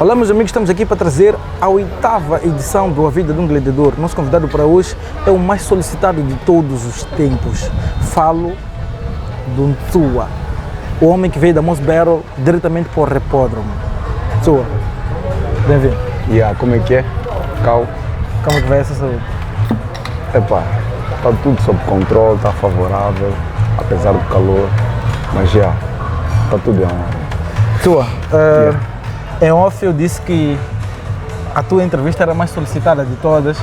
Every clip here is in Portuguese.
Olá, meus amigos, estamos aqui para trazer a 8ª edição do A Vida de um Gladiador. Nosso convidado para hoje é o mais solicitado de todos os tempos. Falo do Ntsua, o homem que veio da Mos Battle diretamente para o Repódromo. Ntsua, bem-vindo. Como é que é? Cal? Como é que vai essa saúde? Epá, está tudo sob controle, está favorável, apesar do calor, mas está tudo em ordem. Ntsua, em off eu disse que a tua entrevista era a mais solicitada de todas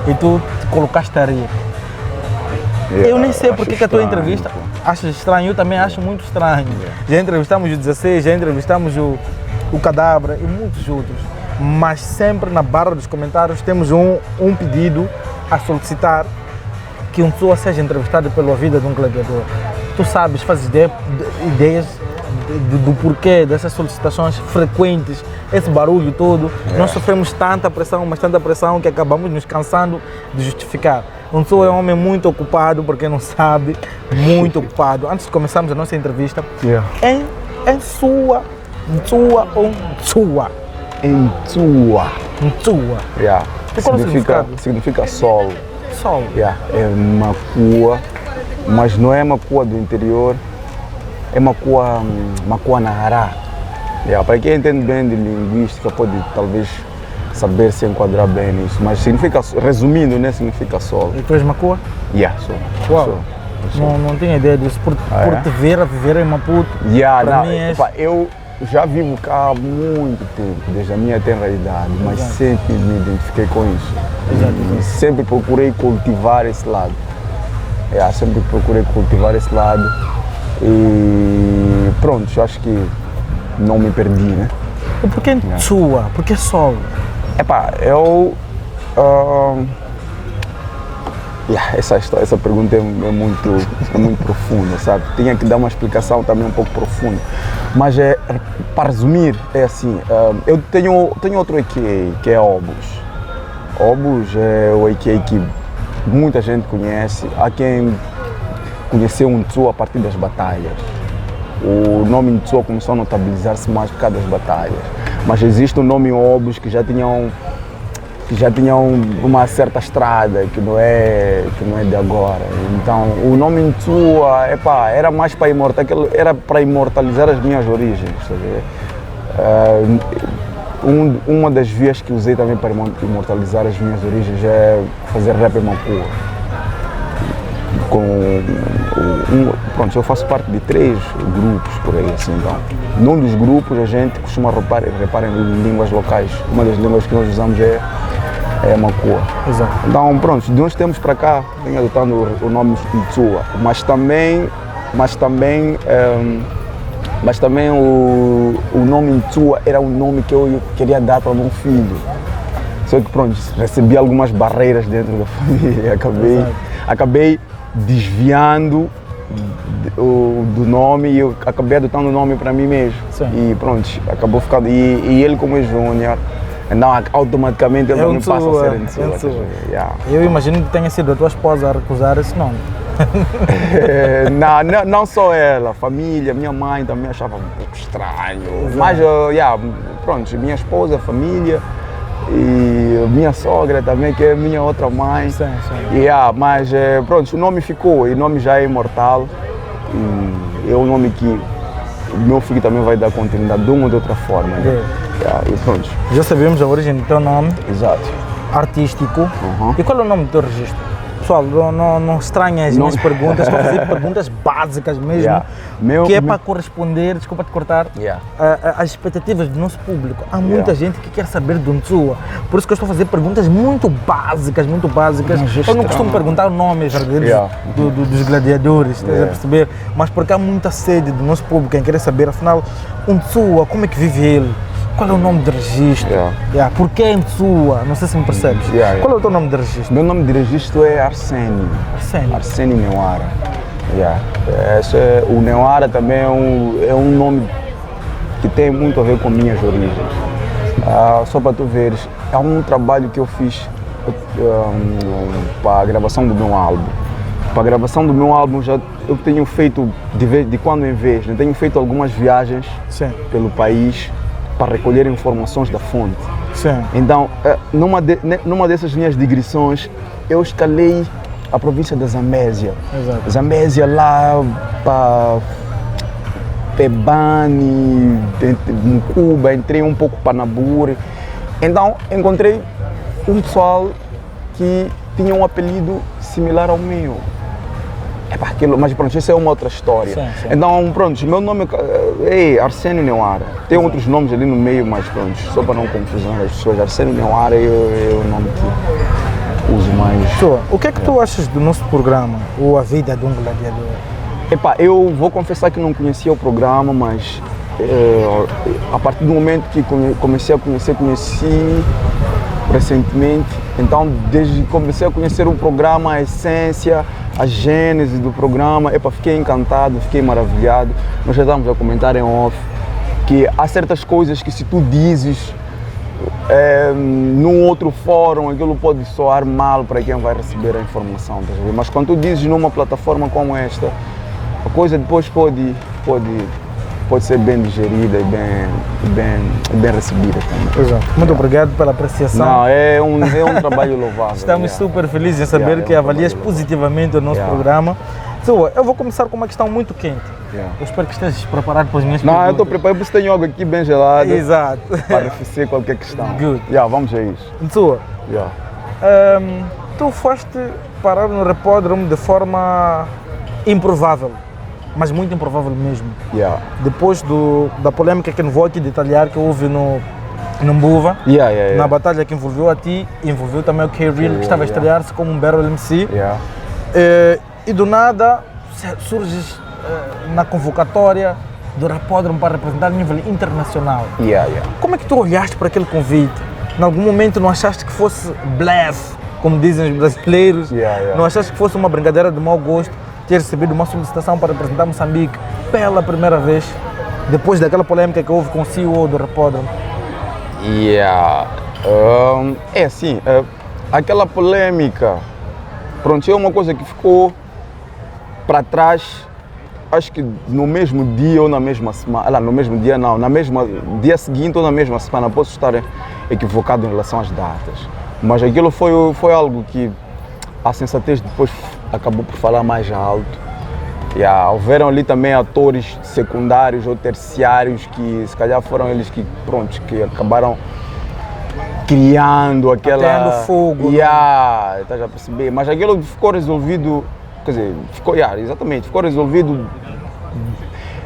e tu te colocaste a rir. Eu nem sei porque que a tua entrevista achas estranho, eu também acho muito estranho. Já entrevistamos o 16, já entrevistamos o Cadabra e muitos outros, mas sempre na barra dos comentários temos um pedido a solicitar que um pessoa seja entrevistado pela vida de um gladiador. Tu sabes, fazes ideias do porquê dessas solicitações frequentes, esse barulho todo. Nós sofremos tanta pressão, mas tanta pressão que acabamos nos cansando de justificar. Um pessoa é um homem muito ocupado, porque não sabe, muito ocupado. Antes de começarmos a nossa entrevista, Ntsua ou Ntsua? Ntsua. Significa sol. Sol. É Makua, mas não é Makua do interior, é Makua Nahara. Para quem entende bem de linguística pode talvez saber se enquadrar bem nisso, mas significa, resumindo, né, significa sol. E tu és Makua? Sou. Uau. Não tinha ideia disso, por te ver a viver em Maputo. Eu já vivo cá há muito tempo, desde a minha tenra idade, mas sempre me identifiquei com isso. E sempre procurei cultivar esse lado. E pronto, eu acho que não me perdi, né? E por que Ntsua? Por que sol? Essa pergunta é muito profunda, sabe? Tinha que dar uma explicação também um pouco profunda. Mas para resumir, é assim, eu tenho outro AKA, que é Obus. Obus é o AKA que muita gente conhece. Há quem conheceu o Ntsua a partir das batalhas. O nome Ntsua começou a notabilizar-se mais por causa das batalhas. Mas existe o nome Obus que já tinham uma certa estrada, que não é de agora. Então, o nome Ntsua, era mais para imortalizar as minhas origens. Uma das vias que usei também para imortalizar as minhas origens é fazer rap em Makua. Eu faço parte de 3 grupos por aí, assim, então. Num dos grupos a gente costuma rapar em línguas locais. Uma das línguas que nós usamos é Makua. Exato. Então, de uns tempos para cá, venho adotando o nome Ntsua, mas também o nome Ntsua era um nome que eu queria dar para o meu filho. Só que recebi algumas barreiras dentro da família, acabei desviando do nome e eu acabei adotando o nome para mim mesmo. Sim. E acabou ficando. E ele, como é júnior, então automaticamente ele também passa a ser Ntsua. Eu imagino que tenha sido a tua esposa a recusar esse nome. Não só ela, a família, minha mãe também achava um pouco estranho. Mas minha esposa, a família e minha sogra também, que é minha outra mãe. Sim. Mas o nome ficou, e o nome já é imortal. E é um nome que o meu filho também vai dar continuidade de uma ou de outra forma. Né? E pronto. Já sabemos a origem do teu nome. Exato. Artístico. E qual é o nome do teu registro? Pessoal, não estranhem as minhas perguntas, estou a fazer perguntas básicas mesmo, que é para corresponder, desculpa te cortar, às expectativas do nosso público. Há muita gente que quer saber do Ntsua, por isso que eu estou a fazer perguntas muito básicas. Eu não costumo perguntar nomes verdadeiros dos gladiadores, estás a perceber? Mas porque há muita sede do nosso público em querer saber, afinal, o Ntsua, como é que vive ele? Qual é o nome de registro? Por que Ntsua? Não sei se me percebes. Qual é o teu nome de registro? Meu nome de registro é Arsênio. Arsênio Neuara. O Neuara também é um nome que tem muito a ver com minhas origens. Só para tu veres, é um trabalho que eu fiz para a gravação do meu álbum. Para a gravação do meu álbum eu tenho feito de quando em vez, tenho feito algumas viagens pelo país para recolher informações da fonte. Sim. Então, numa dessas linhas de digressões, eu escalei a província da Zambésia. Exato. Zambésia lá para Pebani, Mucuba, entrei um pouco para Nabure. Então, encontrei um pessoal que tinha um apelido similar ao meu. Mas pronto, isso é uma outra história. Sim, sim. Então, pronto, meu nome é Arsênio Neuara. Tem outros nomes ali no meio, mas pronto, só para não confusão das pessoas. Arsênio Neuara é o nome que uso mais. O que é que tu achas do nosso programa, ou A Vida de um Gladiador? Eu vou confessar que não conhecia o programa, mas a partir do momento que comecei a conheci recentemente. Então, desde que comecei a conhecer o programa, a essência, a gênese do programa, fiquei encantado, fiquei maravilhado. Nós já estávamos a comentar em off que há certas coisas que, se tu dizes num outro fórum, aquilo pode soar mal para quem vai receber a informação. Mas quando tu dizes numa plataforma como esta, a coisa depois pode ser bem digerida e bem recebida também. Exato. Muito obrigado pela apreciação. Não, é um trabalho louvável. Estamos super felizes em saber que avalias positivamente o nosso programa. Eu vou começar com uma questão muito quente. Eu espero que estejas preparado para as minhas perguntas. Não, eu estou preparado, porque tenho água aqui bem gelada. Exato. Para arrefecer qualquer questão. Good. Vamos a isso. Tu foste parar no Repódromo de forma improvável, mas muito improvável mesmo. Depois da polêmica que não vou aqui detalhar, que houve no Mbuva, na batalha que envolveu a ti, envolveu também o K-Real, que estava a estrear-se como um Battle MC. E do nada surges na convocatória do Repódromo para representar a nível internacional. Como é que tu olhaste para aquele convite? Em algum momento não achaste que fosse bluff, como dizem os brasileiros? Não achaste que fosse uma brincadeira de mau gosto ter recebido uma solicitação para representar Moçambique pela primeira vez, depois daquela polêmica que houve com o CEO do Repódromo? É assim, aquela polêmica, pronto, é uma coisa que ficou para trás, acho que no mesmo dia ou na mesma semana, no mesmo dia não, dia seguinte ou na mesma semana, posso estar equivocado em relação às datas, mas aquilo foi algo que a sensatez depois acabou por falar mais alto. Houveram ali também atores secundários ou terciários que se calhar foram eles que acabaram criando aquela... Atendo fogo. Estás a perceber? Mas aquilo ficou resolvido, quer dizer, ficou resolvido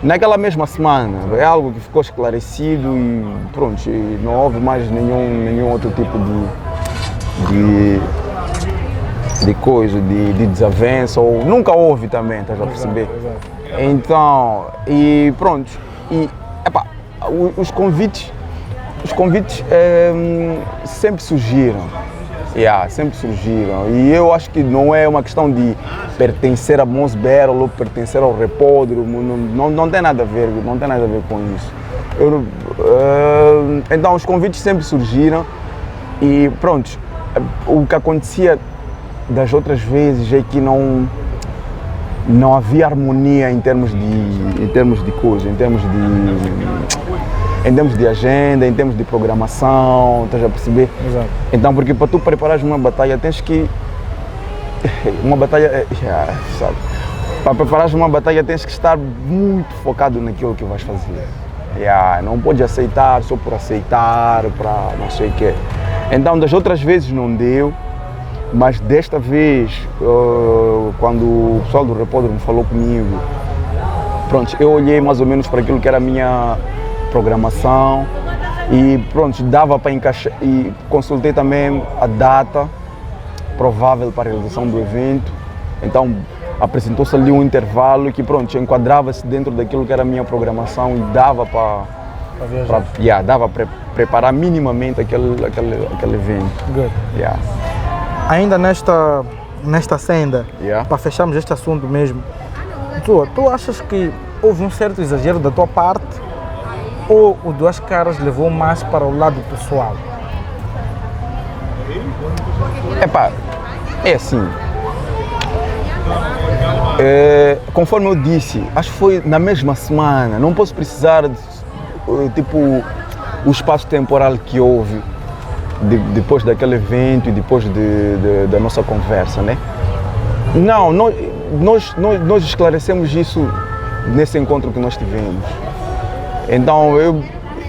naquela mesma semana. É algo que ficou esclarecido e pronto, e não houve mais nenhum outro tipo de coisa, de desavença, ou nunca houve também, estás a perceber? Exato. Então, e pronto, os convites sempre surgiram, sempre surgiram, e eu acho que não é uma questão de pertencer a Mons Battle ou pertencer ao Repódromo, não tem nada a ver, com isso. Então os convites sempre surgiram e pronto, o que acontecia das outras vezes é que não havia harmonia em termos de coisa, em termos de agenda, em termos de programação, estás a perceber? Exato. Então, porque para tu preparares uma batalha tens que... sabe? Para preparares uma batalha tens que estar muito focado naquilo que vais fazer. Não podes aceitar só por aceitar, para não sei o quê. Então, das outras vezes não deu. Mas desta vez, quando o pessoal do Repódromo falou comigo, pronto, eu olhei mais ou menos para aquilo que era a minha programação e pronto, dava para encaixar, e consultei também a data provável para a realização do evento. Então apresentou-se ali um intervalo que pronto, enquadrava-se dentro daquilo que era a minha programação e dava para preparar minimamente aquele evento. Good. Ainda nesta senda, para fecharmos este assunto mesmo, tu achas que houve um certo exagero da tua parte ou o Duas Caras levou mais para o lado pessoal? É assim, conforme eu disse, acho que foi na mesma semana, não posso precisar o espaço temporal que houve depois daquele evento e depois da nossa conversa, né? Não, nós esclarecemos isso nesse encontro que nós tivemos. Então,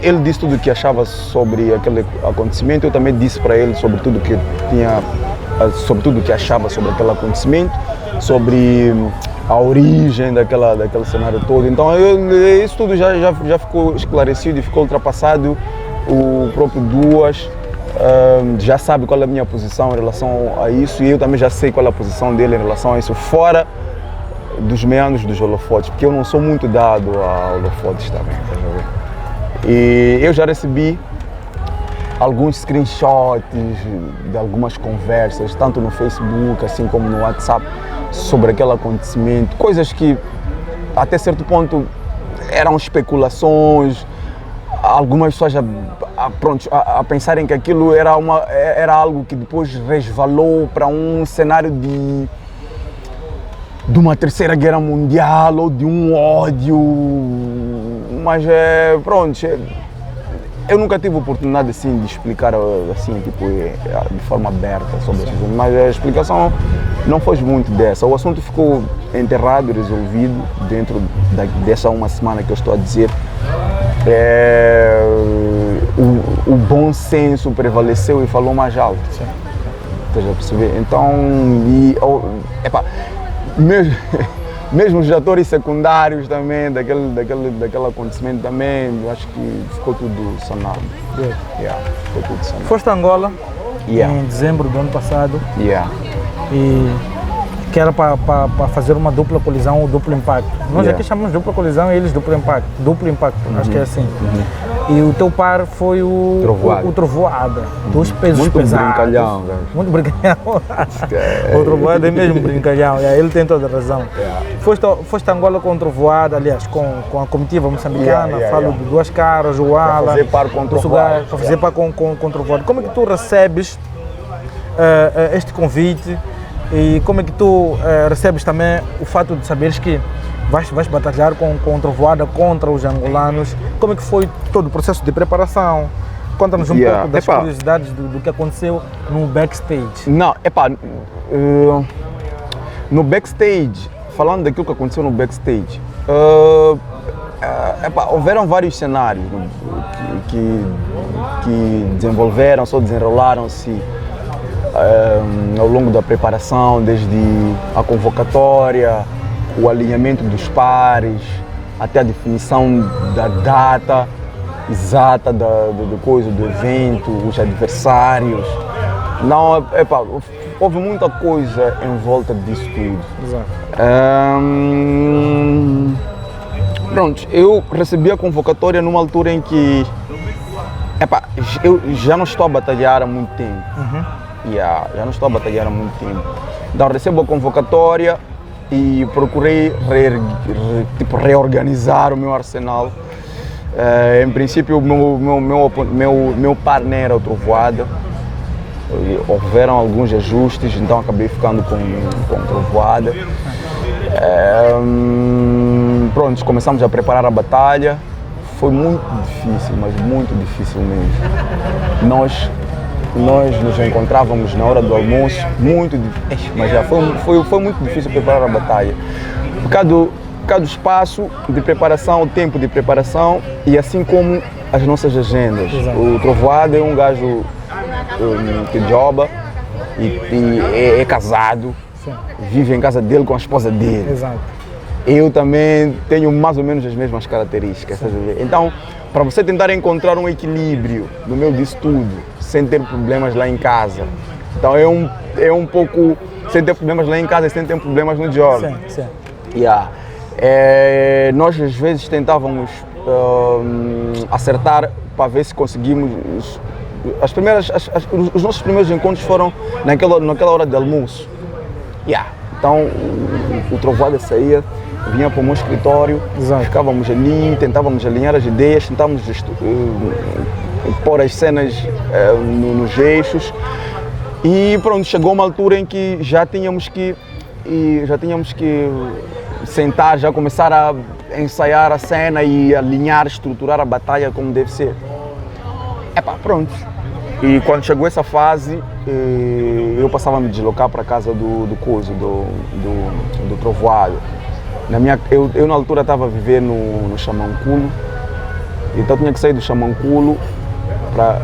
ele disse tudo o que achava sobre aquele acontecimento, eu também disse para ele sobre tudo o que achava sobre aquele acontecimento, sobre a origem daquele cenário todo. Então, isso tudo já ficou esclarecido e ficou ultrapassado. O próprio Duas já sabe qual é a minha posição em relação a isso e eu também já sei qual é a posição dele em relação a isso, fora dos meandros dos holofotes, porque eu não sou muito dado a holofotes também. E eu já recebi alguns screenshots de algumas conversas, tanto no Facebook assim como no WhatsApp, sobre aquele acontecimento, coisas que até certo ponto eram especulações, algumas pessoas a pensarem que aquilo era algo que depois resvalou para um cenário de uma terceira guerra mundial ou de um ódio, mas pronto, eu nunca tive a oportunidade assim, de explicar assim, tipo, de forma aberta sobre isso, mas a explicação não foi muito dessa. O assunto ficou enterrado e resolvido dentro dessa uma semana que eu estou a dizer. O bom senso prevaleceu e falou mais alto. Estás a perceber? Então, mesmo os atores secundários também, daquele acontecimento também, eu acho que ficou tudo sanado. Ficou tudo sanado. Foste a Angola em dezembro do ano passado e que era para fazer uma dupla colisão ou duplo impacto. Nós aqui chamamos de dupla colisão e eles duplo impacto, acho que é assim. E o teu par foi o Trovoada, dos pesos muito pesados. Brincalhão, velho. Muito brincalhão. O Trovoada é mesmo brincalhão, ele tem toda a razão. Foste a Angola com o Trovoada, aliás, com a comitiva moçambicana, falo de Duas Caras, o Ala, para fazer par com o Trovoada. Para fazer par com o Trovoada. Como é que tu recebes este convite? E como é que tu recebes também o fato de saberes que vais batalhar com Trovoada contra os angolanos? Como é que foi todo o processo de preparação? Conta-nos um pouco das curiosidades do que aconteceu no backstage. Não, no backstage, falando daquilo que aconteceu no backstage, houveram vários cenários que desenrolaram-se ao longo da preparação, desde a convocatória, o alinhamento dos pares, até a definição da data exata do evento, os adversários. Não, houve muita coisa em volta disso tudo. Exato. Pronto, eu recebi a convocatória numa altura em que eu já não estou a batalhar há muito tempo. Já não estou a batalhar há muito tempo. Então recebo a convocatória e procurei reorganizar o meu arsenal. Em princípio, o meu partner era o Trovoada. Houveram alguns ajustes, então acabei ficando com o Trovoada. Pronto, começamos a preparar a batalha. Foi muito difícil, mas muito difícil mesmo. Nós nos encontrávamos na hora do almoço, muito difícil, mas já foi muito difícil preparar a batalha. Por causa do espaço de preparação, o tempo de preparação e assim como as nossas agendas. Exato. O Trovoada é um gajo que joba e é casado, Sim. vive em casa dele com a esposa dele. Exato. Eu também tenho mais ou menos as mesmas características. Então, para você tentar encontrar um equilíbrio no meio disso tudo, sem ter problemas lá em casa. Então é um pouco sem ter problemas lá em casa e sem ter problemas no job. Sim. Nós às vezes tentávamos acertar para ver se conseguimos. Os nossos primeiros encontros foram naquela hora de almoço. Então o Trovoada saía, vinha para o meu escritório, Exato. ficávamos ali, tentávamos alinhar as ideias, tentávamos pôr as cenas nos eixos e pronto, chegou uma altura em que já tínhamos que sentar, já começar a ensaiar a cena e alinhar, estruturar a batalha como deve ser. Epá, pronto. E quando chegou essa fase, eu passava a me deslocar para a casa do Coso, do Trovoado. Eu na altura estava a viver no Xamanculo, então tinha que sair do Xamanculo,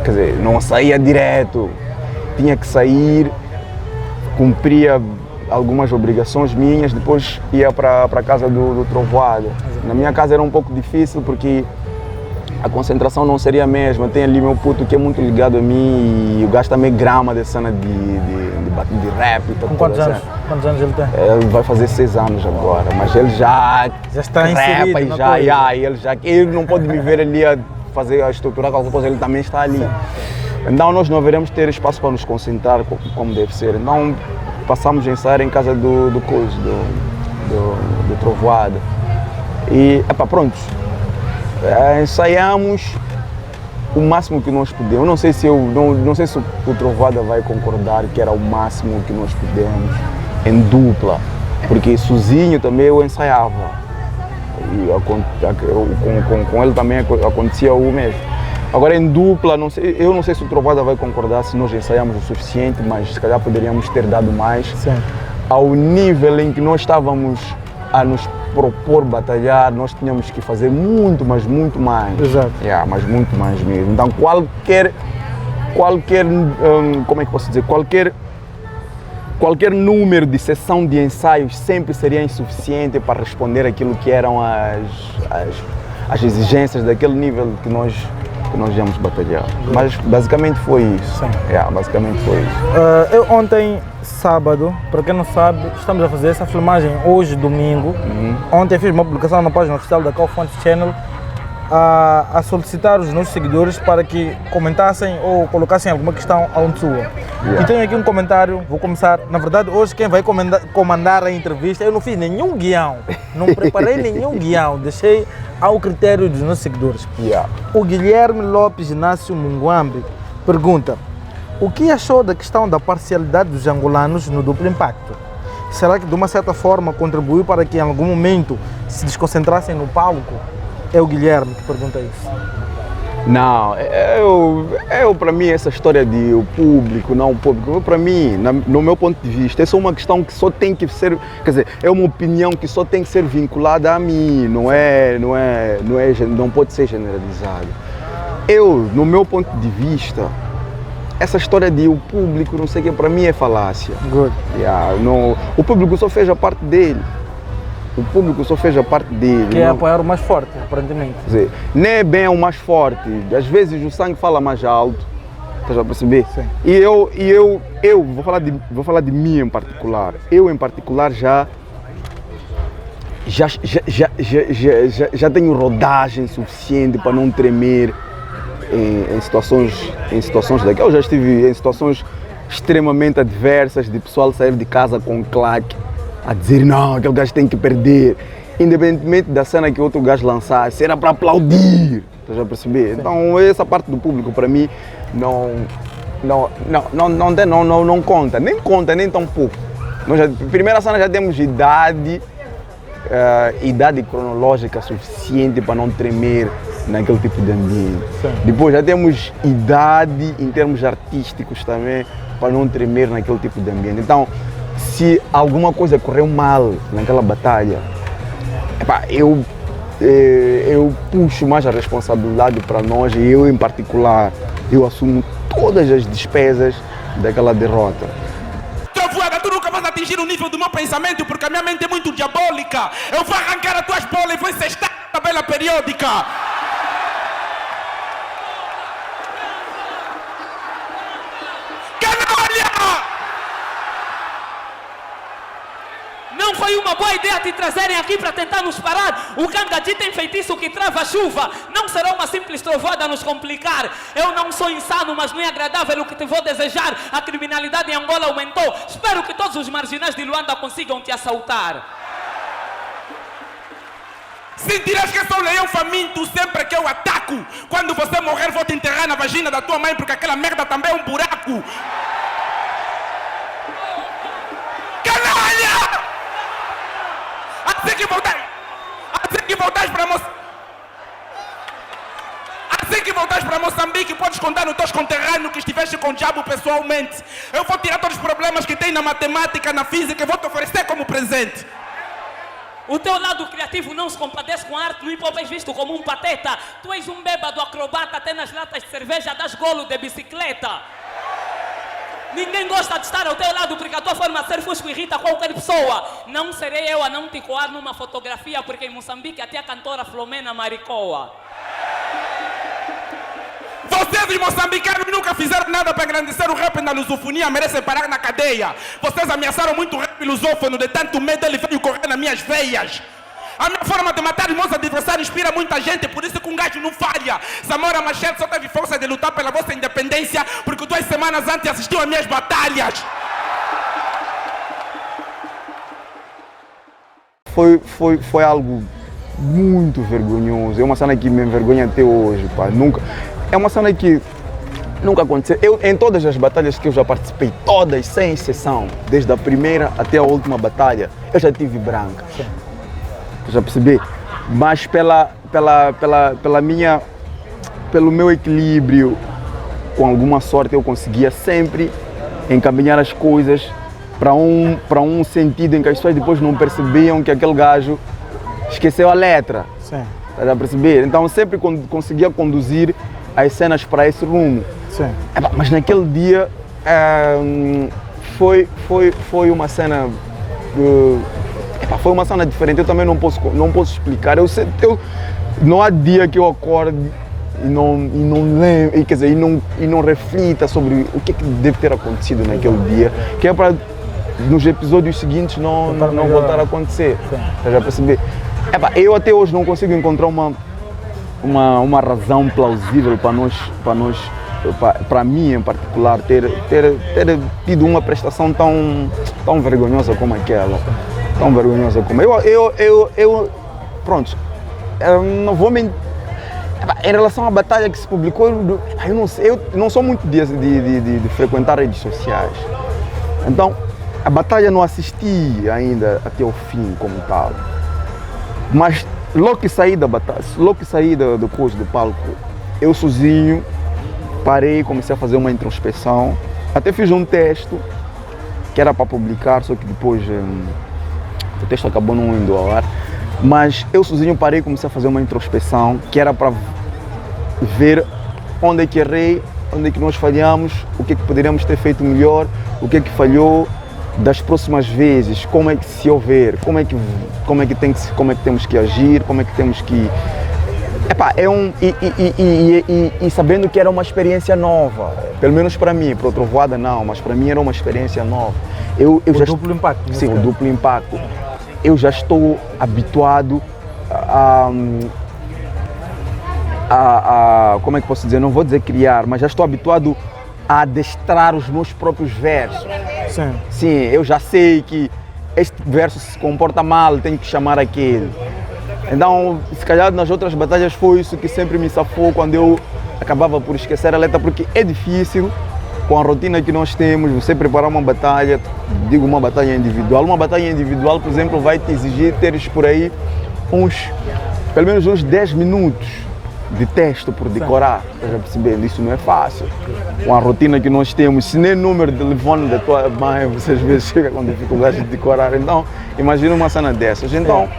quer dizer, não saía direto, tinha que sair, cumpria algumas obrigações minhas, depois ia para a casa do Trovoado. Na minha casa era um pouco difícil porque a concentração não seria a mesma. Tem ali meu puto que é muito ligado a mim e o gajo também grama de cena de rap. Com quantos anos? Quantos anos ele tem? Ele vai fazer 6 anos agora, mas ele já está inserido e ele não pode me ver ali a fazer, a estruturar qualquer coisa, ele também está ali. Então nós não veremos ter espaço para nos concentrar como deve ser. Então passamos a ensaiar em casa do Coso, do Trovoado. E, pronto. Ensaiamos o máximo que nós podemos. Não sei se o Trovoada vai concordar que era o máximo que nós podemos em dupla, porque sozinho também eu ensaiava e com ele também acontecia o mesmo. Agora em dupla, eu não sei se o Trovoada vai concordar se nós ensaiamos o suficiente, mas se calhar poderíamos ter dado mais. Sim. Ao nível em que nós estávamos a nos propor batalhar, nós tínhamos que fazer muito, mas muito mais. Exato. Mas muito mais mesmo. Então qualquer como é que posso dizer, qualquer número de sessão de ensaios sempre seria insuficiente para responder aquilo que eram as exigências daquele nível que nós íamos batalhar. Mas basicamente foi isso. Sim. Basicamente foi isso. Eu ontem, sábado, para quem não sabe, estamos a fazer essa filmagem hoje, domingo. Ontem fiz uma publicação na página oficial da Kaufman Channel a solicitar os nossos seguidores para que comentassem ou colocassem alguma questão à sua. E tenho aqui um comentário, vou começar. Na verdade, hoje quem vai comandar a entrevista, eu não fiz nenhum guião, não preparei nenhum guião, deixei ao critério dos nossos seguidores. O Guilherme Lopes Inácio Munguambe pergunta: o que achou da questão da parcialidade dos angolanos no duplo impacto? Será que de uma certa forma contribuiu para que em algum momento se desconcentrassem no palco? É o Guilherme que pergunta isso. Não, para mim essa história de o público, não o público, para mim, no meu ponto de vista, essa é uma questão que só tem que ser, quer dizer, é uma opinião que só tem que ser vinculada a mim, não pode ser generalizada. No meu ponto de vista, essa história de o público, não sei o que, para mim é falácia. Good. O público só fez a parte dele. O público só fez a parte dele. Que é apoiar o mais forte, aparentemente. Quer dizer, nem é bem o mais forte. Às vezes o sangue fala mais alto. Estás a perceber? Sim. E eu vou falar de mim em particular. Eu em particular já tenho rodagem suficiente para não tremer em situações daquelas. Eu já estive em situações extremamente adversas, de pessoal sair de casa com claque a dizer não, aquele gajo tem que perder, independentemente da cena que outro gajo lançasse, era para aplaudir, estás a perceber? Sim. Então essa parte do público para mim não conta, nem tão pouco. Nós primeira cena já temos idade cronológica suficiente para não tremer naquele tipo de ambiente. Sim. Depois já temos idade em termos artísticos também para não tremer naquele tipo de ambiente. Então, se alguma coisa correu mal naquela batalha, eu puxo mais a responsabilidade para nós e eu em particular, eu assumo todas as despesas daquela derrota. Trovoada, tu nunca vais atingir o nível do meu pensamento porque a minha mente é muito diabólica. Eu vou arrancar as tuas bolas e vou encestar a tabela periódica. Não foi uma boa ideia te trazerem aqui para tentar nos parar. O Cangadji tem feitiço que trava a chuva. Não será uma simples trovoada a nos complicar. Eu não sou insano, mas não é agradável o que te vou desejar. A criminalidade em Angola aumentou. Espero que todos os marginais de Luanda consigam te assaltar. Sentirás que sou leão faminto sempre que eu ataco. Quando você morrer, vou te enterrar na vagina da tua mãe, porque aquela merda também é um buraco. Canalha! Assim que voltares para Assim que voltares para Moçambique, podes contar nos teus conterrâneos que estiveste com o diabo pessoalmente. Eu vou tirar todos os problemas que tem na matemática, na física e vou te oferecer como presente. O teu lado criativo não se compadece com a arte, no hip hop és visto como um pateta. Tu és um bêbado acrobata, até nas latas de cerveja das golo de bicicleta. Ninguém gosta de estar ao teu lado porque a tua forma de ser fusco irrita qualquer pessoa. Não serei eu a não te coar numa fotografia porque em Moçambique até a cantora Flomena maricoa. Vocês, os moçambicanos, nunca fizeram nada para engrandecer o rap na lusofonia, merecem parar na cadeia. Vocês ameaçaram muito o rap lusófono, de tanto medo ele veio correr nas minhas veias. A minha forma de matar os meus adversários inspira muita gente, por isso que um gajo não falha. Zamora Machete só teve força de lutar pela vossa independência, porque 2 semanas antes assistiu às minhas batalhas. Foi algo muito vergonhoso. É uma cena que me envergonha até hoje, pá. É uma cena que nunca aconteceu. Em todas as batalhas que eu já participei, todas, sem exceção, desde a primeira até a última batalha, eu já tive branca. Já percebi? Mas pelo meu equilíbrio, com alguma sorte eu conseguia sempre encaminhar as coisas para um sentido em que as pessoas depois não percebiam que aquele gajo esqueceu a letra. Sim. Estás a perceber? Então sempre conseguia conduzir as cenas para esse rumo. Sim. Mas naquele dia foi uma cena. Foi uma cena diferente. Eu também não posso explicar. Não há dia que eu acorde e não lembro, quer dizer, e não reflita sobre o que deve ter acontecido naquele dia, que é para nos episódios seguintes não voltar a acontecer. Estás a perceber? Eu até hoje não consigo encontrar uma razão plausível para mim em particular ter tido uma prestação tão vergonhosa como aquela. Tão vergonhosa como pronto, eu não vou mentir. Em relação à batalha que se publicou, eu não sou muito de frequentar redes sociais. Então, a batalha não assisti ainda até o fim como tal. Mas logo que saí da batalha, logo que saí depois do palco, eu sozinho parei, comecei a fazer uma introspeção. Até fiz um texto que era para publicar, só que depois o texto acabou não indo ao ar. Mas eu sozinho parei e comecei a fazer uma introspeção que era para ver onde é que errei, onde é que nós falhamos, o que é que poderíamos ter feito melhor, o que é que falhou das próximas vezes, como é que se houver, como é que temos que agir, como é que temos que... E sabendo que era uma experiência nova, pelo menos para mim, para o Trovoada não, mas para mim era uma experiência nova. Duplo impacto. Sim, o duplo impacto. Eu já estou habituado como é que posso dizer, não vou dizer criar, mas já estou habituado a adestrar os meus próprios versos. Sim. Sim, eu já sei que este verso se comporta mal, tenho que chamar aquele. Então, se calhar nas outras batalhas foi isso que sempre me safou quando eu acabava por esquecer a letra, porque é difícil, com a rotina que nós temos, você preparar uma batalha, digo uma batalha individual. Uma batalha individual, por exemplo, vai te exigir teres por aí pelo menos uns 10 minutos de texto por decorar. Estás a perceber? Isso não é fácil. Com a rotina que nós temos, se nem o número de telefone da tua mãe, você às vezes chega com dificuldade de decorar. Então, imagina uma cena dessas. Então,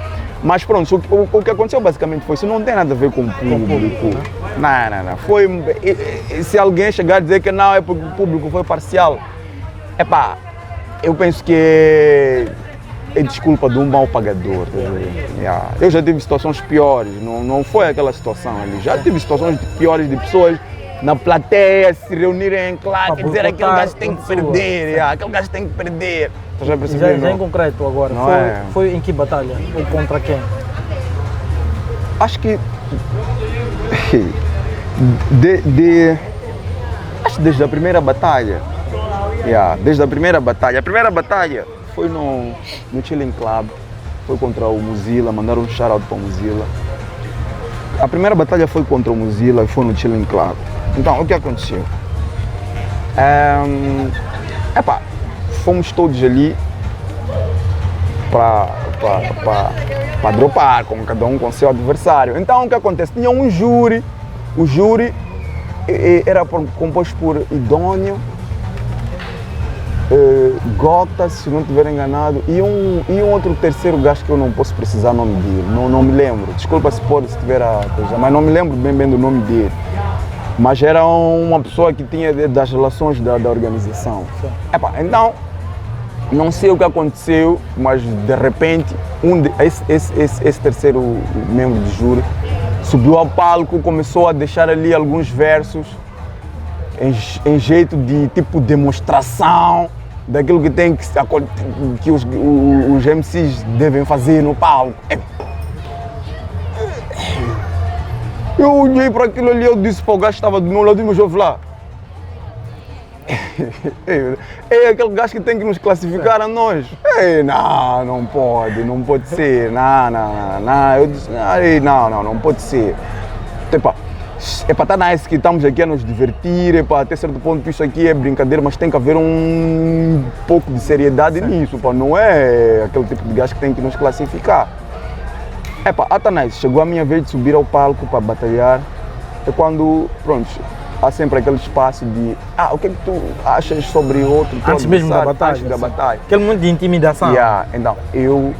mas pronto, o que aconteceu basicamente foi isso, não tem nada a ver com o público. Não. Foi, se alguém chegar a dizer que não, é porque o público foi parcial, eu penso que é desculpa de um mau pagador. Eu já tive situações piores, não foi aquela situação ali. Já tive situações piores de pessoas na plateia se reunirem em claque e dizer aquele gajo tem que perder, aquele gajo tem que perder. Já em concreto agora, foi em que batalha? Ou contra quem? Acho que acho que desde a primeira batalha. Desde a primeira batalha. A primeira batalha foi no Chilling Club, foi contra o Mozilla, mandaram um shout-out para o Mozilla. A primeira batalha foi contra o Mozilla e foi no Chilling Club. Então, o que aconteceu? Fomos todos ali para dropar, com cada um com seu adversário. Então, o que acontece? Tinha um júri O júri era composto por Idôneo, Gota, se não estiver enganado, e um outro terceiro gajo que eu não posso precisar o nome dele, não me lembro. Desculpa se tiver a coisa, mas não me lembro bem do nome dele. Mas era uma pessoa que tinha das relações da organização. Então, não sei o que aconteceu, mas de repente esse terceiro membro de júri subiu ao palco, começou a deixar ali alguns versos em jeito de tipo demonstração daquilo que tem que os MCs devem fazer no palco. Eu olhei para aquilo ali, eu disse para o gajo que estava do meu lado, mas eu vou lá. É aquele gajo que tem que nos classificar a nós. Não pode ser. Não. Eu disse, não pode ser. É para estar nice que estamos aqui a nos divertir, até certo ponto isso aqui é brincadeira, mas tem que haver um pouco de seriedade nisso, não é aquele tipo de gajo que tem que nos classificar. Até nice, chegou a minha vez de subir ao palco para batalhar, é quando, pronto, há sempre aquele espaço de o que é que tu achas sobre outro? Antes mesmo da batalha. Antes da batalha. Aquele momento de intimidação. Então, eu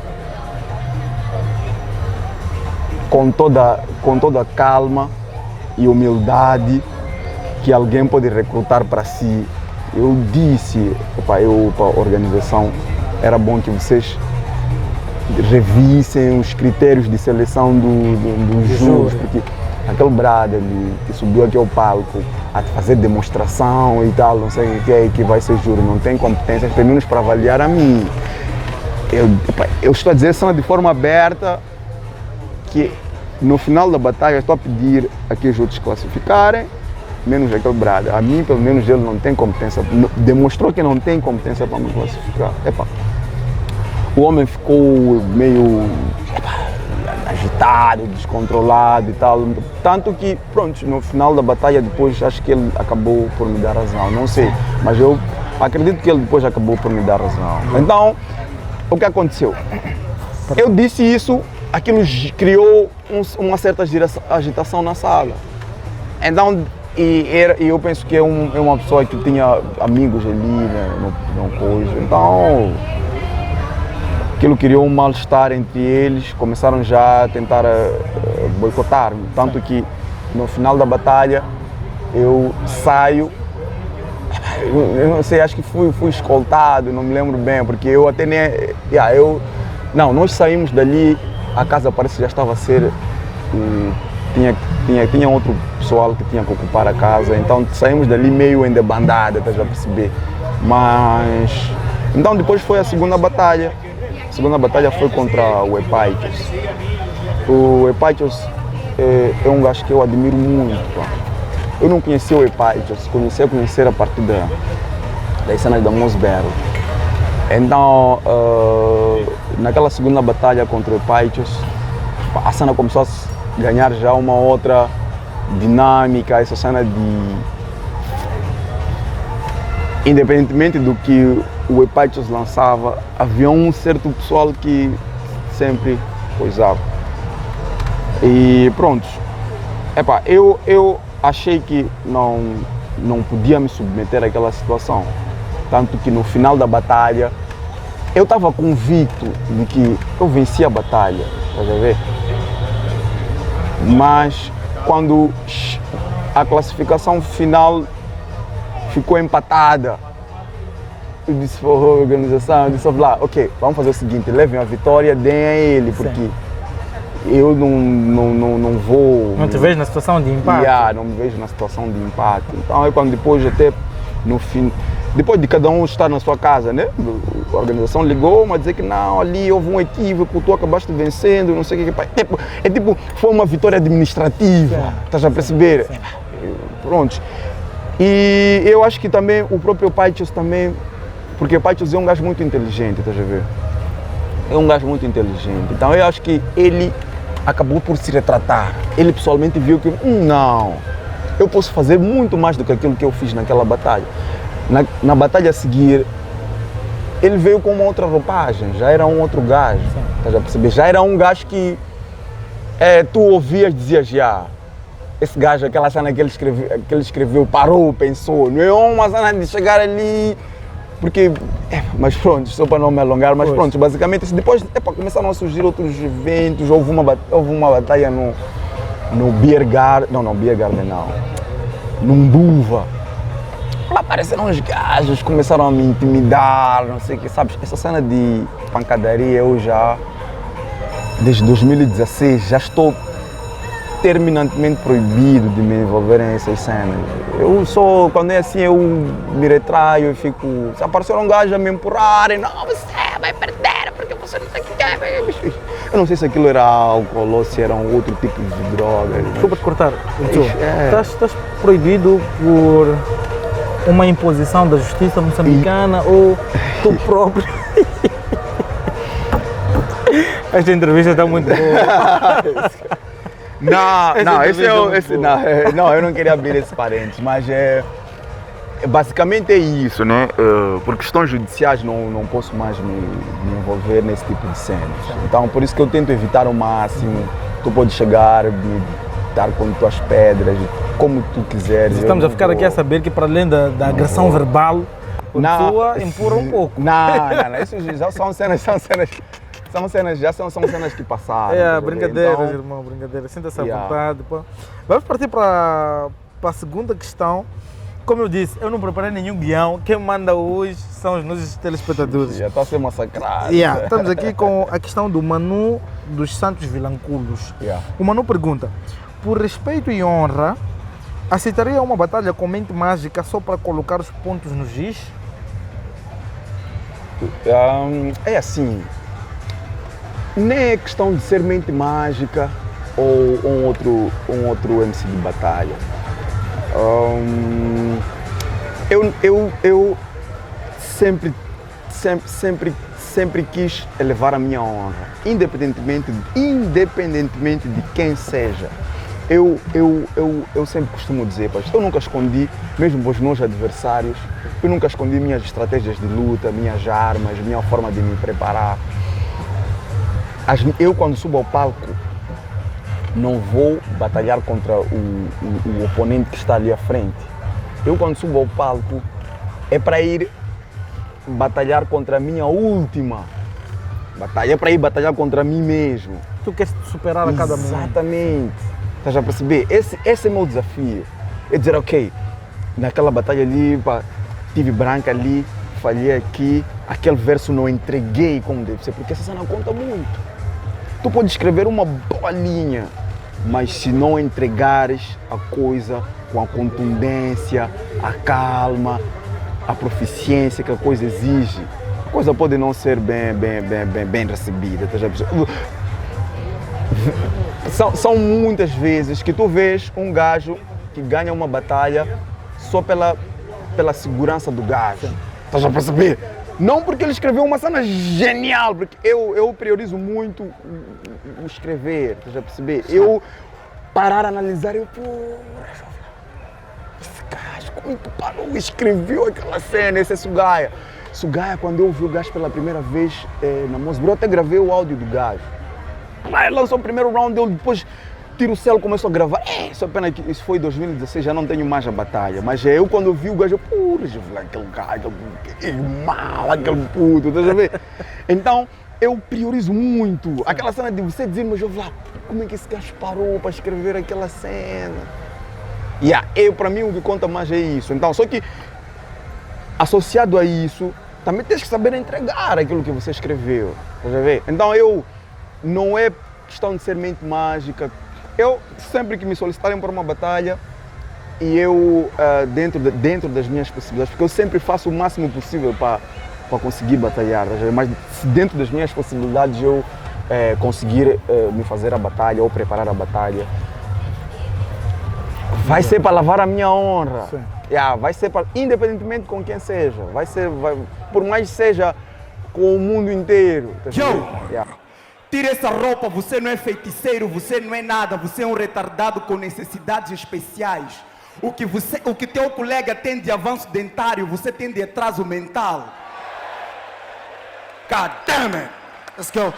com toda a calma e humildade que alguém pode recrutar para si, eu disse para a organização, era bom que vocês revissem os critérios de seleção dos juros, porque aquele brother que subiu aqui ao palco a fazer demonstração e tal, não sei o que é que vai ser júri, não tem competências, pelo menos para avaliar a mim. Eu estou a dizer isso de forma aberta, que no final da batalha estou a pedir a que os outros classificarem, menos aquele brother. A mim, pelo menos, ele não tem competência, demonstrou que não tem competência para me classificar. O homem ficou meio agitado, descontrolado e tal, tanto que, pronto, no final da batalha depois acho que ele acabou por me dar razão, não sei, mas eu acredito que ele depois acabou por me dar razão. Então, o que aconteceu? Eu disse isso, aquilo criou uma certa agitação na sala. Então, eu penso que é uma pessoa que tinha amigos ali, né, no coisa, então aquilo criou um mal-estar entre eles, começaram já a tentar boicotar-me, tanto que no final da batalha eu saio, eu não sei, acho que fui escoltado, não me lembro bem, porque eu até nem... nós saímos dali, a casa parece que já estava a ser... Tinha outro pessoal que tinha que ocupar a casa, então saímos dali meio em debandada, estás a perceber? Mas... Então depois foi a segunda batalha. A segunda batalha foi contra o Epaitos. O Epaitos é um gajo que eu admiro muito. Eu não conhecia o Epaitos, comecei a conhecer a partir das cenas da Mosberg. Então, naquela segunda batalha contra o Epaitos, a cena começou a ganhar já uma outra dinâmica, essa cena de... Independentemente do que o Epaitos lançava, havia um certo pessoal que sempre coisava. E pronto, eu achei que não podia me submeter àquela situação. Tanto que no final da batalha, eu estava convicto de que eu venci a batalha, estás a ver? Mas quando a classificação final ficou empatada, eu disse para a organização, eu disse lá, ok, vamos fazer o seguinte, levem a vitória, deem a ele, porque eu não vou... Não te vejo na situação de empate? Não me vejo na situação de empate. Então é quando depois até no fim, depois de cada um estar na sua casa, né? A organização ligou-me a dizer que não, ali houve um equívoco, tu acabaste vencendo, não sei o que. Foi uma vitória administrativa, estás a perceber? Pronto. E eu acho que também o próprio Paitos também, porque o Paitos é um gajo muito inteligente, estás a ver? É um gajo muito inteligente. Então eu acho que ele acabou por se retratar. Ele pessoalmente viu que, não, eu posso fazer muito mais do que aquilo que eu fiz naquela batalha. Na batalha a seguir, ele veio com uma outra roupagem, já era um outro gajo, estás a perceber? Já era um gajo que tu ouvias e dizias, esse gajo, aquela cena que ele escreveu, parou, pensou. Não é uma cena de chegar ali. Porque, mas pronto, só para não me alongar, mas pronto, basicamente, depois começaram a surgir outros eventos, houve uma batalha no Beer Garden, não, Beer Garden não, num Buva. Lá apareceram uns gajos, começaram a me intimidar, não sei o que, sabes? Essa cena de pancadaria eu já, desde 2016, já estou terminantemente proibido de me envolver em essas cenas. Eu só, quando é assim, eu me retraio e fico... Se aparecer um gajo a me empurrarem, não, você vai perder, porque você não sei o que é. Eu não sei se aquilo era álcool ou se era um outro tipo de droga. Desculpa te cortar, estás proibido por uma imposição da justiça moçambicana ou tu próprio? Esta entrevista está muito boa. Não, eu não queria abrir esse parênteses, mas basicamente é isso, né? Por questões judiciais não posso mais me envolver nesse tipo de cenas. Então, por isso que eu tento evitar o máximo. Tu podes chegar, me dar com as tuas pedras, como tu quiseres. Estamos a ficar aqui a saber que, para além da agressão verbal, a pessoa empurra um pouco. Não, isso já são cenas que passaram. Brincadeiras, então, irmão, brincadeiras. Sinta-se à vontade. Pô. Vamos partir para a segunda questão. Como eu disse, eu não preparei nenhum guião. Quem manda hoje são os nossos telespectadores. Já está a ser massacrado. Estamos aqui com a questão do Manu dos Santos Vilanculos. O Manu pergunta: por respeito e honra, aceitaria uma batalha com mente mágica só para colocar os pontos no giz? É assim. Nem é questão de ser mente mágica ou um outro MC de batalha. Eu sempre quis elevar a minha honra, independentemente de quem seja. Eu sempre costumo dizer, eu nunca escondi, mesmo para os meus adversários, eu nunca escondi minhas estratégias de luta, minhas armas, minha forma de me preparar. Eu, quando subo ao palco, não vou batalhar contra o oponente que está ali à frente. Eu, quando subo ao palco, é para ir batalhar contra a minha última batalha, é para ir batalhar contra mim mesmo. Tu queres te superar a cada momento. Exatamente. Estás a perceber? Esse é o meu desafio. É dizer, ok, naquela batalha ali, tive branca ali, falhei aqui, aquele verso não entreguei como deve ser, porque essa cena conta muito. Tu podes escrever uma boa linha, mas se não entregares a coisa com a contundência, a calma, a proficiência que a coisa exige, a coisa pode não ser bem recebida. São muitas vezes que tu vês um gajo que ganha uma batalha só pela segurança do gajo. Estás a perceber? Não porque ele escreveu uma cena genial, porque eu priorizo muito o escrever, estás a perceber? Eu parar a analisar, esse gajo, como tu parou e escreveu aquela cena, esse é Sugaia. Sugaia, quando eu vi o gajo pela primeira vez na Mosbro, eu até gravei o áudio do gajo. Aí lançou o primeiro round, eu depois tiro o celo, começou a gravar. Só pena que isso foi em 2016, já não tenho mais a batalha. Mas eu, quando eu vi o gajo, aquele gajo, aquele mal, aquele puto, estás a ver? Então, eu priorizo muito aquela cena de você dizer, mas eu vou lá, como é que esse gajo parou para escrever aquela cena? Para mim, o que conta mais é isso. Então, só que, associado a isso, também tens que saber entregar aquilo que você escreveu, estás a ver? Então, não é questão de ser mente mágica. Eu, sempre que me solicitarem para uma batalha, e eu, dentro das minhas possibilidades, porque eu sempre faço o máximo possível para conseguir batalhar, mas dentro das minhas possibilidades eu conseguir me fazer a batalha ou preparar a batalha, vai ser para lavar a minha honra. Vai ser independentemente com quem seja, por mais seja com o mundo inteiro. Tira essa roupa, você não é feiticeiro, você não é nada, você é um retardado com necessidades especiais. O que teu colega tem de avanço dentário, você tem de atraso mental. God damn it! Let's go.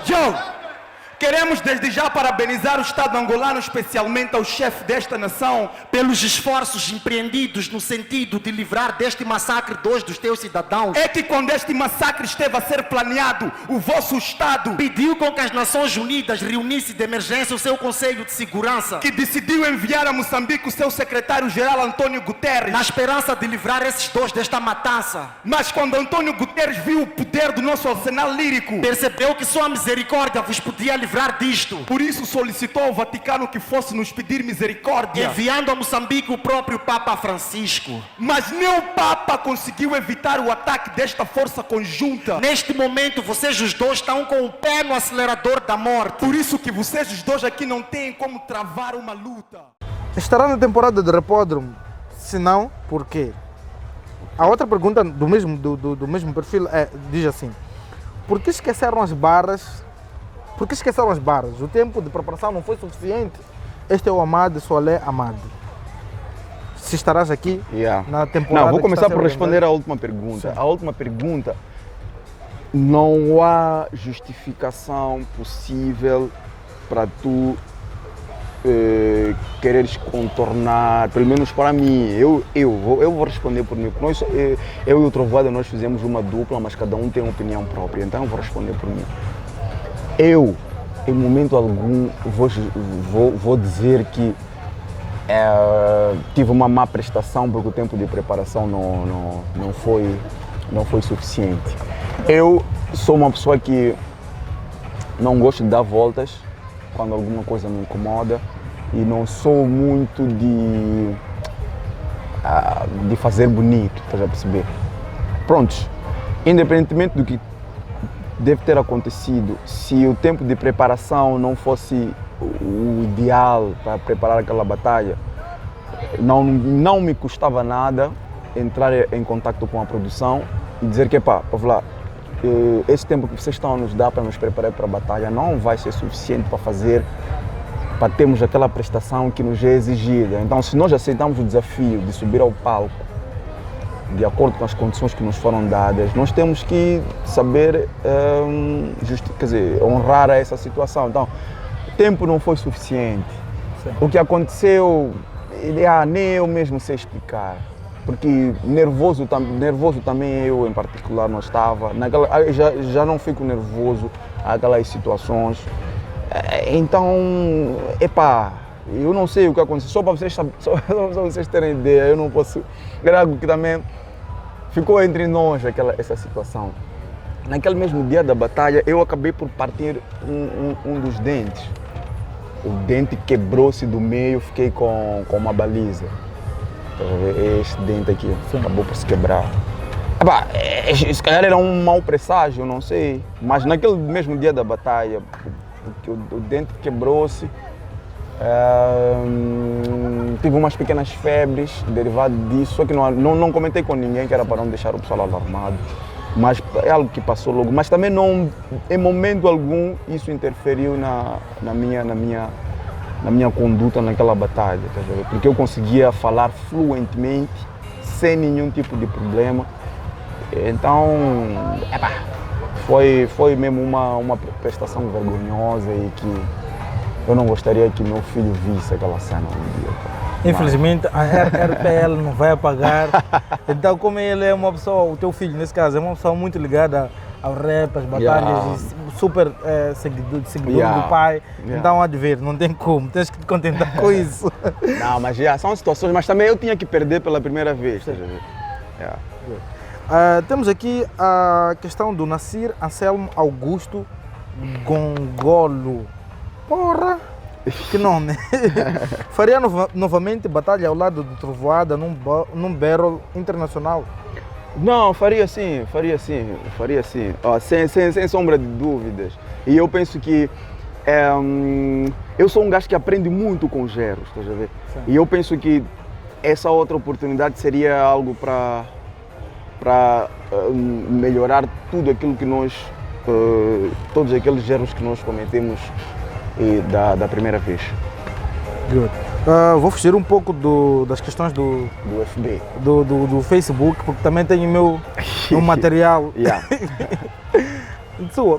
Queremos desde já parabenizar o Estado angolano, especialmente ao chefe desta nação, pelos esforços empreendidos no sentido de livrar deste massacre 2 dos teus cidadãos. É que quando este massacre esteve a ser planeado, o vosso Estado Pediu com que as Nações Unidas reunisse de emergência o seu Conselho de Segurança, que decidiu enviar a Moçambique o seu secretário-geral António Guterres. na esperança de livrar esses 2 desta matança. Mas quando António Guterres viu o poder do nosso arsenal lírico, Percebeu que só a misericórdia vos podia livrar disto, por isso solicitou ao Vaticano que fosse nos pedir misericórdia. enviando a Moçambique o próprio Papa Francisco. Mas nem o Papa conseguiu evitar o ataque desta força conjunta. Neste momento, vocês os 2 estão com o pé no acelerador da morte. Por isso que vocês os 2 aqui não têm como travar uma luta. Estará na temporada de Repódromo? Se não, por quê? A outra pergunta do mesmo perfil diz assim: por que esqueceram as barras? Por que esqueceram as barras? O tempo de preparação não foi suficiente. Este é o Amade Soalé Amade. Se estarás aqui na temporada. Não, vou que começar está a por ser responder a última pergunta. A última pergunta, não há justificação possível para tu quereres contornar, pelo menos para mim. Eu vou responder por mim. Eu e o Trovoada, nós fizemos uma dupla, mas cada um tem uma opinião própria, então eu vou responder por mim. Eu, em momento algum, vou dizer que tive uma má prestação porque o tempo de preparação não foi suficiente. Eu sou uma pessoa que não gosto de dar voltas quando alguma coisa me incomoda e não sou muito de fazer bonito, estás a perceber? Prontos, independentemente do que deve ter acontecido, se o tempo de preparação não fosse o ideal para preparar aquela batalha, não me custava nada entrar em contato com a produção e dizer que, ouve lá, esse tempo que vocês estão a nos dar para nos preparar para a batalha não vai ser suficiente para termos aquela prestação que nos é exigida. Então, se nós aceitamos o desafio de subir ao palco de acordo com as condições que nos foram dadas, nós temos que saber honrar essa situação. Então, o tempo não foi suficiente. Sim. O que aconteceu, nem eu mesmo sei explicar. Porque nervoso também eu, em particular, não estava. Já não fico nervoso naquelas situações. Então, eu não sei o que aconteceu. Só para vocês terem ideia, eu não posso... Era algo que também ficou entre nós, essa situação. Naquele mesmo dia da batalha, eu acabei por partir um dos dentes. O dente quebrou-se do meio, fiquei com uma baliza. Este dente aqui acabou por se quebrar. Se calhar era um mau presságio, não sei. Mas naquele mesmo dia da batalha, o dente quebrou-se. Tive umas pequenas febres derivadas disso, só que não comentei com ninguém, que era para não deixar o pessoal alarmado. Mas é algo que passou logo. Mas também não, em momento algum, isso interferiu na minha conduta naquela batalha, tá vendo? Porque eu conseguia falar fluentemente, sem nenhum tipo de problema. Então, foi mesmo uma prestação vergonhosa e que eu não gostaria que meu filho visse aquela cena um dia. Infelizmente, a RPL não vai apagar. Então, como ele é uma pessoa, o teu filho nesse caso, é uma pessoa muito ligada ao rap, às batalhas, super seguidor do pai. Então, há de ver, não tem como, tens que te contentar com isso. Não, mas são situações, mas também eu tinha que perder pela primeira vez. Temos aqui a questão do Nassir Anselmo Augusto Gongolo. Porra! Que nome! Faria novamente batalha ao lado do Trovoada num battle internacional? Não, faria sim. Sem sombra de dúvidas. E eu penso que eu sou um gajo que aprende muito com Geros, estás a ver? Sim. E eu penso que essa outra oportunidade seria algo para melhorar tudo aquilo que nós, todos aqueles erros que nós cometemos da primeira vez. Good. Vou fugir um pouco das questões do FB, do Facebook, porque também tenho o meu material. Yeah.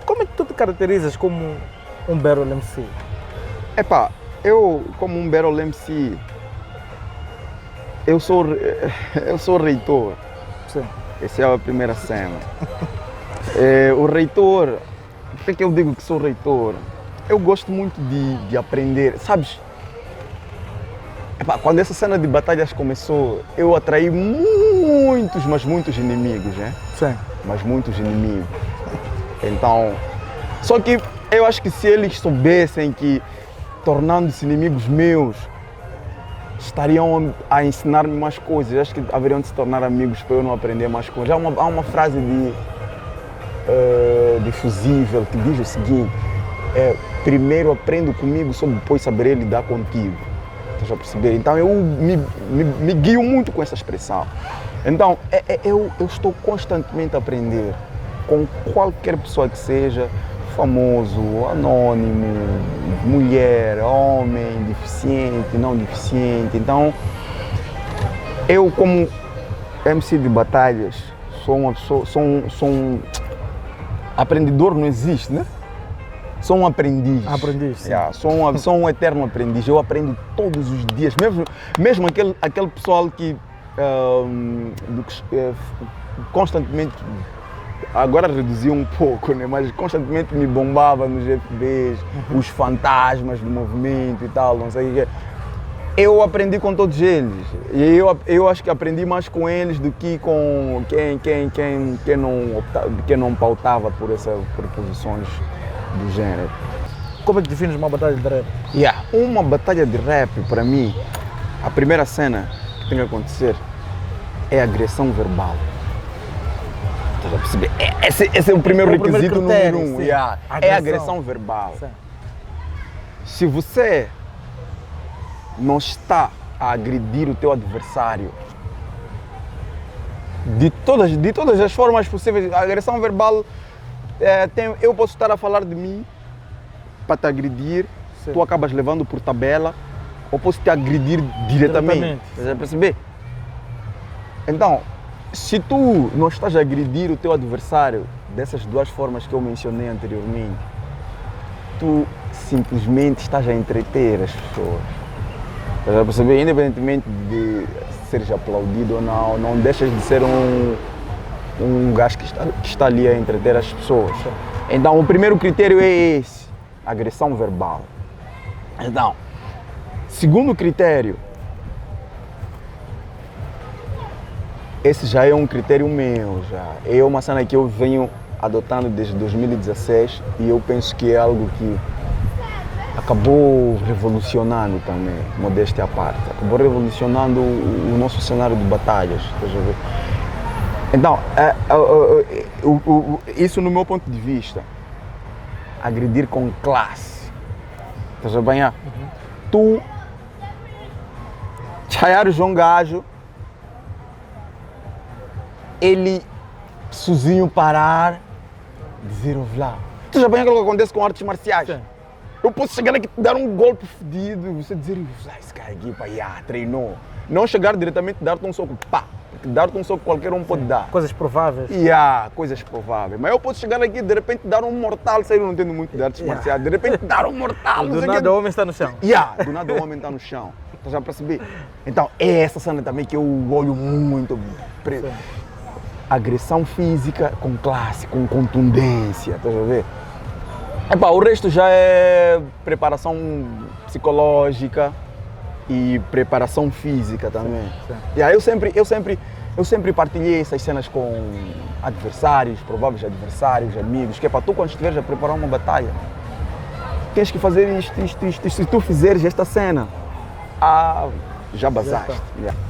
Como é que tu te caracterizas como um Battle MC? Epá, eu como um Battle MC, eu sou reitor. Sim. Essa é a primeira cena. O reitor, por que eu digo que sou reitor? Eu gosto muito de aprender, sabes? Epá, quando essa cena de batalhas começou, eu atraí muitos, mas muitos inimigos, né? Sim. Mas muitos inimigos. Então, só que eu acho que se eles soubessem que, tornando-se inimigos meus, estariam a ensinar-me mais coisas, acho que haveriam de se tornar amigos para eu não aprender mais coisas. Há uma frase de Fusível que diz o seguinte: primeiro aprendo comigo, só depois saberei lidar contigo. Estás a perceber? Então eu me guio muito com essa expressão. Então eu estou constantemente a aprender com qualquer pessoa que seja, famoso, anônimo, mulher, homem, deficiente, não deficiente. Então eu, como MC de batalhas, sou uma pessoa, sou um aprendedor, não existe, né? Sou um aprendiz. Aprendiz, sim. Yeah, sou um eterno aprendiz. Eu aprendo todos os dias. Mesmo aquele pessoal que constantemente, agora reduziu um pouco, né? Mas constantemente me bombava nos FBs, os fantasmas do movimento e tal, não sei o que. Eu aprendi com todos eles. E eu acho que aprendi mais com eles do que com quem não pautava por posições do gênero. Como é que defines uma batalha de rap? Uma batalha de rap, para mim, a primeira cena que tem que acontecer é agressão verbal. Estás a perceber? Esse é o primeiro requisito critério, número 1. sim. É agressão verbal. Sim. Se você não está a agredir o teu adversário de todas as formas possíveis, a agressão verbal, eu posso estar a falar de mim para te agredir, sim, tu acabas levando por tabela, ou posso te agredir diretamente. Estás a perceber? Então, se tu não estás a agredir o teu adversário dessas duas formas que eu mencionei anteriormente, tu simplesmente estás a entreter as pessoas. Estás a perceber? Independentemente de seres aplaudido ou não deixas de ser um gajo que está ali a entreter as pessoas. Então, o primeiro critério é esse, agressão verbal. Então, segundo critério, esse já é um critério meu, é uma cena que eu venho adotando desde 2016 e eu penso que é algo que acabou revolucionando também, modéstia à parte, acabou revolucionando o nosso cenário de batalhas. Então, isso no meu ponto de vista, agredir com classe. Estás a bem? Tu chaiares um gajo, ele sozinho parar, dizer lá. Tu já bem aquilo que acontece com artes marciais? Sim. Eu posso chegar aqui e te dar um golpe fedido e você dizer, esse cara aqui, pá, treinou. Não chegar diretamente e dar-te um soco, pá. Porque dar-te um soco qualquer um pode dar. Coisas prováveis. Coisas prováveis. Mas eu posso chegar aqui e de repente dar um mortal, sei, eu não entendo muito de artes marciais. De repente dar um mortal. Do nada o homem está no chão. Do nada o homem está no chão. Estás a perceber? Então, é essa cena também que eu olho muito. Agressão física com classe, com contundência, estás a ver? O resto já é preparação psicológica e preparação física também. Sim. E aí eu sempre partilhei essas cenas com adversários, prováveis adversários, amigos, que é para tu quando estiveres a preparar uma batalha, tens que fazer isto. Se tu fizeres esta cena, já basaste.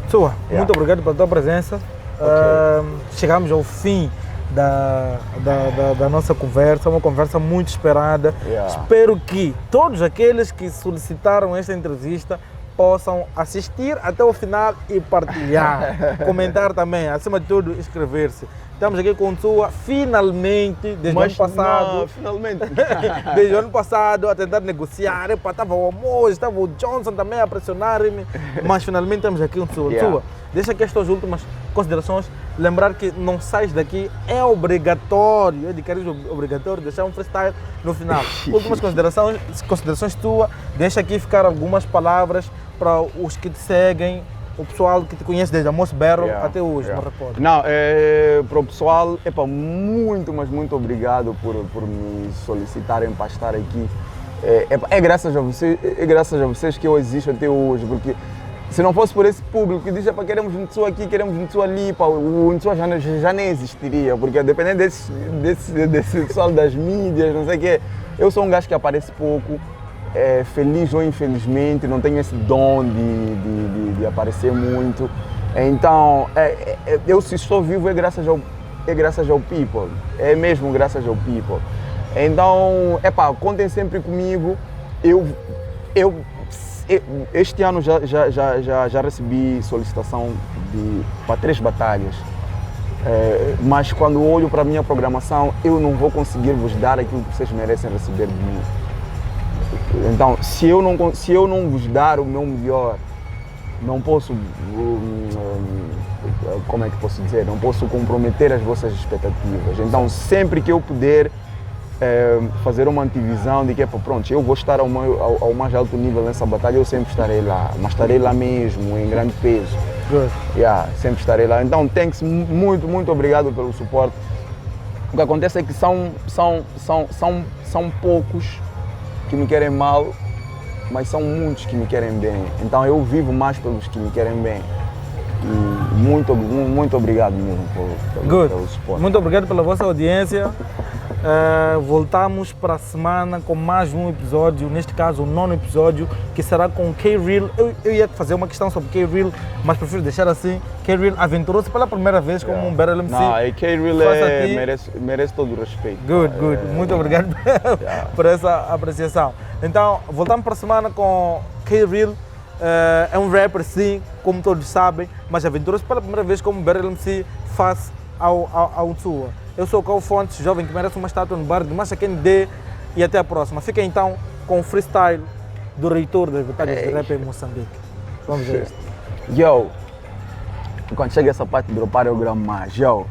Sua, muito obrigado pela tua presença. Okay. Chegamos ao fim da nossa conversa, uma conversa muito esperada. Espero que todos aqueles que solicitaram esta entrevista possam assistir até o final e partilhar, comentar também, acima de tudo inscrever-se. Estamos aqui com Nsua, finalmente, desde o ano passado. Não, finalmente. Desde o ano passado, a tentar negociar. Estava o Amos, estava o Johnson também a pressionar-me. Mas finalmente estamos aqui com Nsua. Yeah. Nsua, deixa aqui as tuas últimas considerações. Lembrar que não sais daqui, é obrigatório, é de carisma obrigatório deixar um freestyle no final. Últimas considerações tuas, deixa aqui ficar algumas palavras para os que te seguem, o pessoal que te conhece desde a Moço Barrel até hoje, não recordo. Não, para o pessoal, muito, mas muito obrigado por me solicitarem para estar aqui. É graças a vocês que eu existo até hoje, porque se não fosse por esse público que diz que queremos um Nsua aqui, queremos um Nsua ali, o Nsua já nem existiria, porque dependendo desse pessoal das mídias, não sei o quê, eu sou um gajo que aparece pouco, feliz ou infelizmente, não tenho esse dom de aparecer muito. Então, eu se estou vivo é graças ao people, é mesmo graças ao people. Então, contem sempre comigo. Este ano já recebi solicitação para 3 batalhas, mas quando olho para a minha programação, eu não vou conseguir vos dar aquilo que vocês merecem receber de mim. Então, se eu não vos dar o meu melhor, não posso, como é que posso dizer, não posso comprometer as vossas expectativas. Então, sempre que eu puder fazer uma antivisão de que, pronto, eu vou estar ao mais alto nível nessa batalha, eu sempre estarei lá, mas estarei lá mesmo, em grande peso. Sempre estarei lá. Então, thanks, muito obrigado pelo suporte. O que acontece é que são poucos que me querem mal, mas são muitos que me querem bem. Então, eu vivo mais pelos que me querem bem. E muito obrigado mesmo pelo suporte. Muito obrigado pela vossa audiência. Voltamos para a semana com mais um episódio, neste caso o 9º episódio, que será com K-Real. Eu ia fazer uma questão sobre K-Real, mas prefiro deixar assim. K-Real aventurou-se pela primeira vez como um Battle MC. Não, K-Real merece todo o respeito. Good. Muito obrigado por essa apreciação. Então, voltamos para a semana com K-Real. É um rapper, sim, como todos sabem, mas aventurou-se pela primeira vez como Battle MC face ao Nsua. Eu sou o Cal Fontes, jovem que merece uma estátua no bar de Macha KND, e até a próxima. Fiquem então com o freestyle do reitor das batalhas de rap em Moçambique. Vamos ver isto. Yo, quando chega essa parte de dropar eu gramo mais. Yo,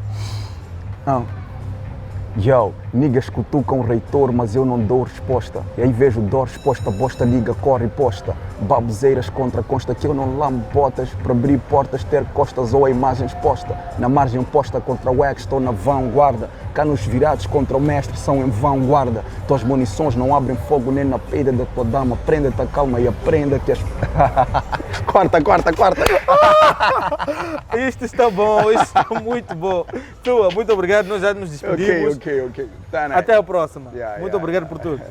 niggas cutucam o reitor, mas eu não dou resposta. E aí vejo dor resposta, bosta, liga, corre e posta. Baboseiras contra consta, que eu não lambo botas. Para abrir portas, ter costas ou a imagem exposta. Na margem oposta contra o ex, estou na vanguarda. Canos virados contra o mestre são em vanguarda. Tuas munições não abrem fogo nem na peida da tua dama. Prenda-te a calma e aprenda-te as... Corta. Isto está bom, isto está muito bom. Tua, muito obrigado, nós já nos despedimos. Ok. Tá, né? Até a próxima. Muito obrigado por tudo.